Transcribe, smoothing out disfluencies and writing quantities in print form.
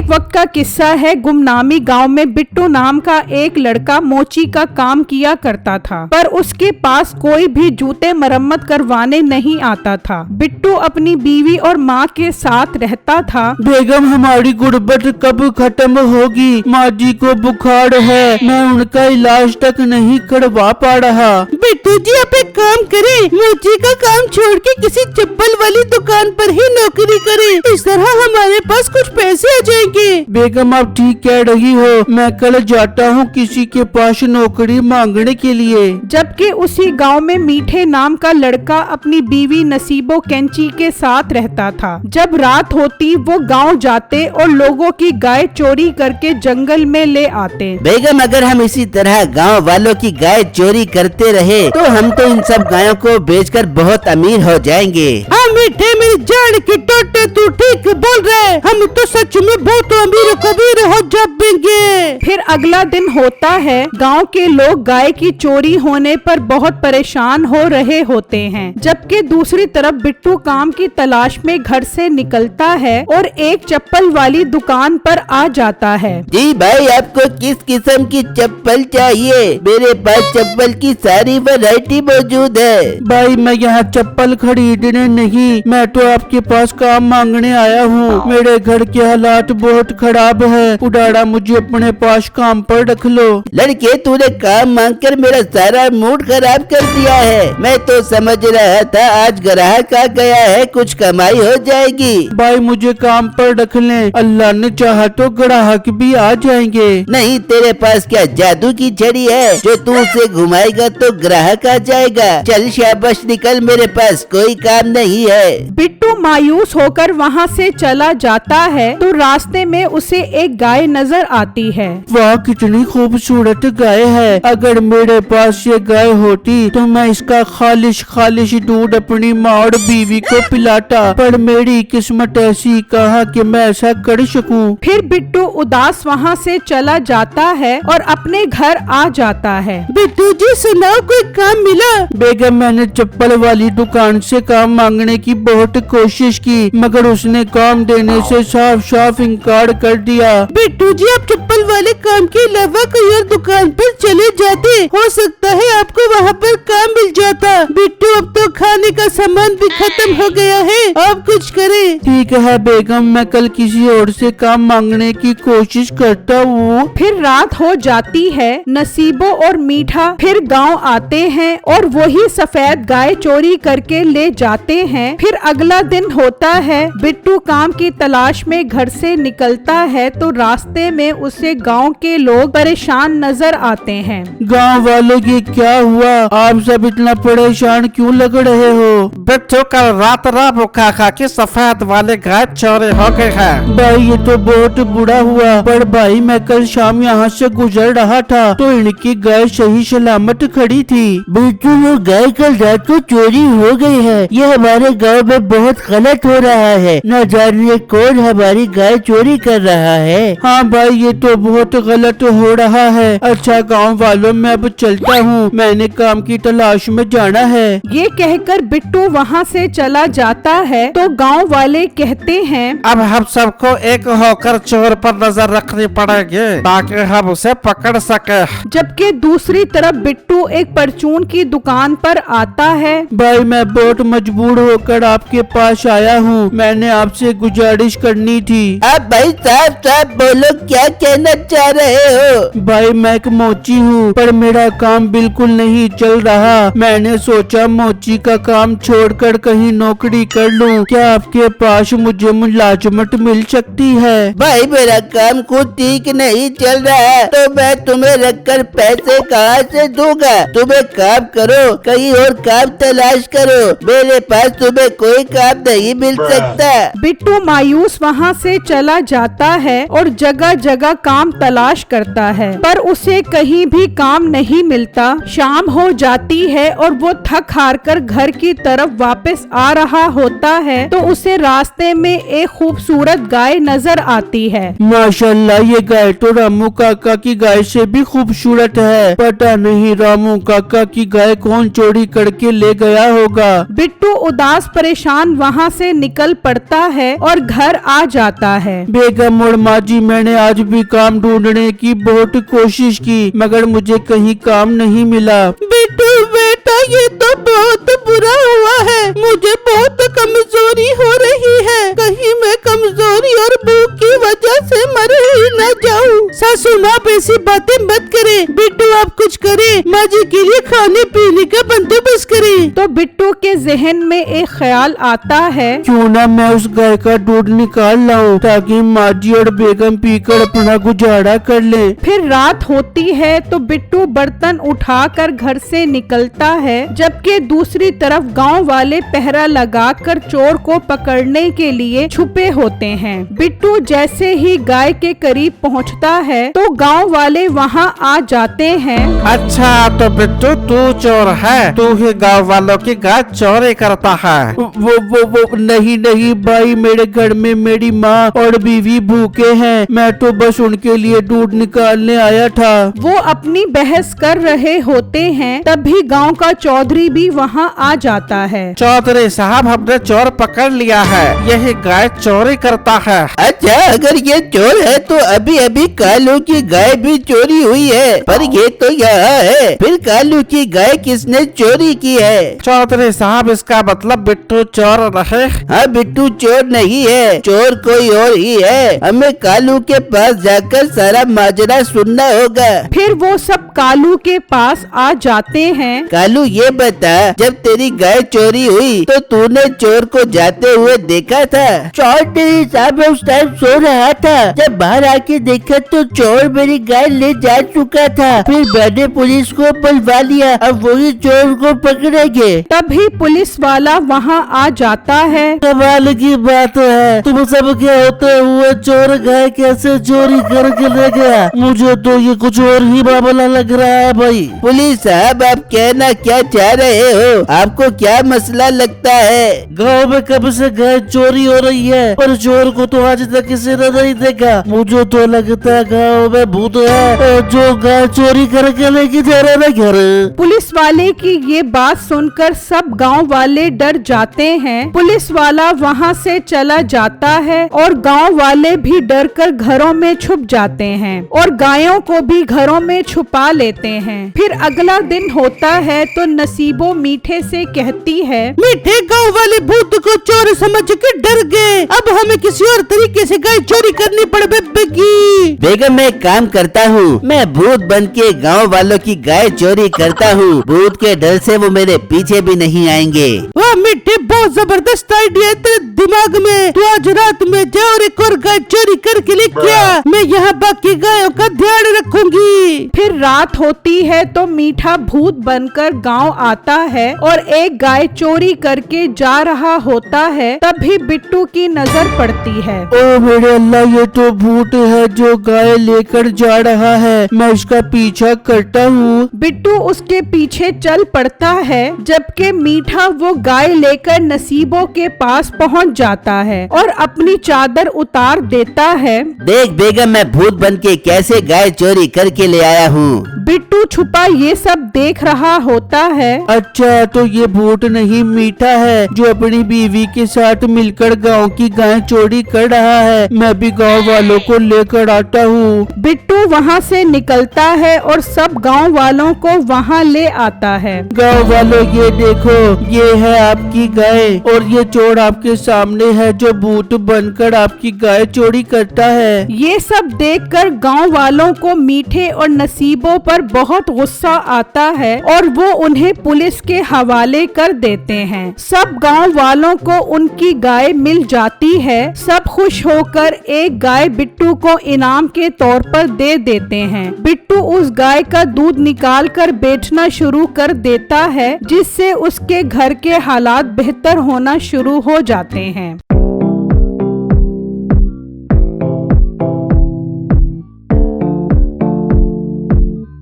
एक वक्त का किस्सा है। गुमनामी गांव में बिट्टू नाम का एक लड़का मोची का काम किया करता था, पर उसके पास कोई भी जूते मरम्मत करवाने नहीं आता था। बिट्टू अपनी बीवी और माँ के साथ रहता था। बेगम, हमारी गुर्बत कब खत्म होगी? माँ जी को बुखार है, मैं उनका इलाज तक नहीं करवा पा रहा। बिट्टू जी, आप एक काम करें, मोची का काम छोड़ के किसी चप्पल वाली दुकान पर ही नौकरी करें। इस तरह हमारे पास कुछ पैसे आ जाएंगे। बेगम, आप ठीक कह रही हो, मैं कल जाता हूँ किसी के पास नौकरी मांगने के लिए। जबकि उसी गांव में मीठे नाम का लड़का अपनी बीवी नसीबो कैंची के साथ रहता था। जब रात होती वो गांव जाते और लोगों की गाय चोरी करके जंगल में ले आते। बेगम, अगर हम इसी तरह गांव वालों की गाय चोरी करते रहे तो हम तो इन सब गायों को बेचकर बहुत अमीर हो जाएंगे। हाँ मीठे, मेरी जान की टोटे, तू ठीक बोल रहे। हम तो सच में बहुत अमीर कबीर हो जाएंगे। फिर अगला दिन होता है। गांव के लोग गाय की चोरी होने पर बहुत परेशान हो रहे होते हैं, जबकि दूसरी तरफ बिट्टू काम की तलाश में घर से निकलता है और एक चप्पल वाली दुकान पर आ जाता है। जी भाई, आपको किस किस्म की चप्पल चाहिए? मेरे पास चप्पल की सारी वैरायटी मौजूद है। भाई, मैं यहाँ चप्पल खरीदने नहीं, मैं तो आपके पास काम मांगने आया हूँ। मेरे घर के हालात बहुत खराब है, उड़ाड़ा मुझे अपने पास काम पर रख लो। लड़के, तूने काम मांगकर मेरा सारा मूड खराब कर दिया है। मैं तो समझ रहा था आज ग्राहक आ गया है, कुछ कमाई हो जाएगी। भाई, मुझे काम पर रख लें, अल्लाह ने चाहा तो ग्राहक भी आ जाएंगे। नहीं, तेरे पास क्या जादू की छड़ी है जो तू उसे घुमाएगा तो ग्राहक आ जाएगा? चल शाबाश, निकल, मेरे पास कोई काम नहीं है। बिट्टू मायूस होकर वहाँ से चला जाता है तो रास्ते में उसे एक गाय नजर आती है। वाह, कितनी खूबसूरत गाय है। अगर मेरे पास ये गाय होती तो मैं इसका खालिश खालिश दूध अपनी माँ और बीवी को पिलाता, पर मेरी किस्मत ऐसी कहा कि मैं ऐसा कर सकूं। फिर बिट्टू उदास वहाँ से चला जाता है और अपने घर आ जाता है। बिट्टू जी, सुनाओ, कोई काम मिला? बेगम, मैंने चप्पल वाली दुकान से काम मांगने की बहुत कोशिश की, मगर उसने काम देने से साफ साफ इनकार कर दिया। बिट्टू जी, आप चप्पल वाले काम के अलावा कोई और दुकान पर चले जाते, हो सकता है आपको वहाँ पर काम मिल जाता। बिट्टू, अब तो खाने का सामान भी खत्म हो गया है, आप कुछ करें। ठीक है बेगम, मैं कल किसी और से काम मांगने की कोशिश करता हूँ। फिर रात हो जाती है। नसीबो और मीठा फिर गांव आते हैं और वही सफेद गाय चोरी करके ले जाते हैं। फिर अगला दिन होता है। बिट्टू काम की तलाश में घर से निकलता है तो रास्ते में उसे गांव के लोग परेशान नजर आते हैं। गांव वालों, ये क्या हुआ? आप सब इतना परेशान क्यों लग रहे हो? बिट्टू, कल रात भूखा खा के सफेद वाले गाय चोरी हो गए हैं। भाई, ये तो बहुत बुरा हुआ, पर भाई मैं कल शाम यहाँ से गुजर रहा था तो इनकी गाय सही सलामत खड़ी थी। बिट्टू, वो गाय कल रात को चोरी हो गई है। ये हमारे गांव में बहुत गलत हो रहा है, न जानिए कौन हमारी गाय चोरी कर रहा है। हाँ भाई, ये तो बहुत गलत हो रहा है। अच्छा गांव वालों, मैं अब चलता हूँ, मैंने काम की तलाश में जाना है। ये कहकर बिट्टू वहाँ से चला जाता है तो गांव वाले कहते हैं, अब हम सबको एक होकर चोर पर नजर रखनी पड़ेगी ताकि हम उसे पकड़ सके। जबकि दूसरी तरफ बिट्टू एक परचून की दुकान पर आता है। भाई, मैं बहुत मजबूर होकर आपके पास आया हूँ, मैंने आपसे गुजारिश करनी थी। आप भाई साहब बोलो, क्या कहना चाह रहे हो? भाई, मैं एक मोची हूँ, पर मेरा काम बिल्कुल नहीं चल रहा। मैंने सोचा मोची का काम छोड़कर कहीं नौकरी कर लूँ। क्या आपके पास मुझे मुलाजमत मिल सकती है? भाई, मेरा काम खुद ठीक नहीं चल रहा है तो मैं तुम्हें रखकर पैसे कहाँ से दूंगा? तुम एक काम करो, कहीं और काम तलाश करो, मेरे पास तुम्हें कोई काम नहीं मिल सकता। बिट्टू मायूस वहाँ से चला जाता है और जगह जगह काम तलाश करता है, पर उसे कहीं भी काम नहीं मिलता। शाम हो जाती है और वो थक हार कर घर की तरफ जब वापस आ रहा होता है तो उसे रास्ते में एक खूबसूरत गाय नजर आती है। माशाल्लाह, ये गाय तो रामू काका की गाय से भी खूबसूरत है। पता नहीं रामू काका की गाय कौन चोरी करके ले गया होगा। बिट्टू उदास परेशान वहाँ से निकल पड़ता है और घर आ जाता है। बेगम और माँ जी, मैंने आज भी काम ढूंढने की बहुत कोशिश की मगर मुझे कहीं काम नहीं मिला। बिट्टू बेटा, ये तो बहुत बुरा हुआ है। मुझे बहुत कमजोरी हो रही है। कहीं मैं कमजोरी और भूख की वजह से मर ही न जाऊं। सासू माँ ऐसी बातें मत करे। बिट्टू आप कुछ करे, माँ जी के लिए खाने पीने का बंदोबस्त करे। तो बिट्टू के जहन में एक ख्याल आता है, क्यों ना मैं उस गाय का दूध निकाल लाऊं ताकि माँ जी और बेगम पीकर अपना गुजारा कर ले। फिर रात होती है तो बिट्टू बर्तन उठाकर घर से निकलता है, जबकि दूसरी तरफ गांव वाले पहरा लगाकर चोर को पकड़ने के लिए छुपे होते हैं। बिट्टू जैसे ही गाय के करीब पहुंचता है तो गांव वाले वहां आ जाते हैं। अच्छा, तो बिट्टू तू चोर है, तू ही गाँव वालों की गाय चोरी करता है। वो नहीं भाई, मेरे घर में मेरी माँ और बीवी भूखे हैं। मैं तो बस उनके लिए दूध निकालने आया था। वो अपनी बहस कर रहे होते हैं, तभी गांव का चौधरी भी वहां आ जाता है। चौधरी साहब, हमने चोर पकड़ लिया है, यही गाय चोरी करता है। अच्छा, अगर ये चोर है तो अभी अभी कालू की गाय भी चोरी हुई है, पर ये तो यहाँ है। फिर कालू की गाय किसने चोरी की है? चौधरी साहब, इसका मतलब बिट्टू चोर रहे। हाँ, बिट्टू चोर नहीं है, चोर कोई और ही है। हमें कालू के पास जाकर सारा माजरा सुनना होगा। फिर वो सब कालू के पास आ जाते हैं। कालू, ये बता, जब तेरी गाय चोरी हुई तो तूने चोर को जाते हुए देखा था? चौधरी साहब, उस टाइम सो रहा था। जब बाहर आके देखा तो चोर मेरी गाय ले जा चुका था। फिर मैंने पुलिस को बुलवा लिया, अब वही चोर को पकड़ेंगे। तभी पुलिस वाला वहाँ आ जाता है। कमाल की बात है, तुम सब के होते हुए चोर गाय कैसे चोरी करके ले गया? मुझे तो ये कुछ और ही मामला लग रहा है भाई। पुलिस साहब, आप कहना क्या चाह रहे हो? आपको क्या मसला लगता है? गांव में कब से गाय चोरी हो रही है, पर चोर को तो आज तक किसी ने नहीं देखा। मुझे तो लगता है गांव में भूत है जो गाय चोरी करके लेके जा रहा है घर। पुलिस वाले की ये बात सुनकर सब गांव वाले डर जाते हैं। पुलिस वाला वहाँ से चला जाता है और गांव वाले भी डर कर घरों में छुप जाते हैं और गायों को भी घरों में छुपा लेते हैं। फिर अगला दिन होता है तो नसीबो मीठे से कहती है, मीठे, गांव वाले भूत को चोर समझ के डर गए। अब हमें किसी और तरीके से गाय चोरी करनी पड़ेगी। बेगम, मैं काम करता हूँ। मैं भूत बन के गाँव वालों की गाय चोरी करता हूँ। भूत के डर से वो मेरे पीछे भी नहीं आएंगे। वाह मीठे, बहुत जबरदस्त आइडिया है तेरे दिमाग में। तू आज रात में जा और एक और गाय चोरी करके ले क्या? मैं यहाँ बाकी गायों का ध्यान रखूंगी। फिर रात होती है तो मीठा भूत बनकर गांव आता है और एक गाय चोरी करके जा रहा होता है। तभी बिट्टू की नजर पड़ती है। ओ मेरे अल्लाह, ये तो भूत है जो गाय लेकर जा रहा है। मैं इसका पीछा करता हूँ। बिट्टू उसके पीछे चल पड़ता है, जबकि मीठा वो गाय लेकर नसीबों के पास पहुंच जाता है और अपनी चादर उतार देता है। देख बेगम, मैं भूत बन के कैसे गाय चोरी करके ले आया हूँ। बिट्टू छुपा ये सब देख रहा होता है। अच्छा, तो ये भूत नहीं मीठा है जो अपनी बीवी के साथ मिलकर गांव की गाय चोरी कर रहा है। मैं भी गांव वालों को लेकर आता हूँ। बिट्टू वहाँ से निकलता है और सब गांव वालों को वहाँ ले आता है। गांव वालों, ये देखो, ये है आपकी गाय और ये चोर आपके सामने है जो भूत बनकर आपकी गाय चोरी करता है। ये सब देखकर गांव वालों को मीठे और नसीबों पर बहुत गुस्सा आता है और वो उन्हें पुलिस के हवाले कर देते हैं। सब गांव वालों को उनकी गाय मिल जाती है। सब खुश होकर एक गाय बिट्टू को इनाम के तौर पर दे देते हैं। बिट्टू उस गाय का दूध निकाल कर बेचना शुरू कर देता है, जिससे उसके घर के हालात बेहतर होना शुरू हो जाते हैं।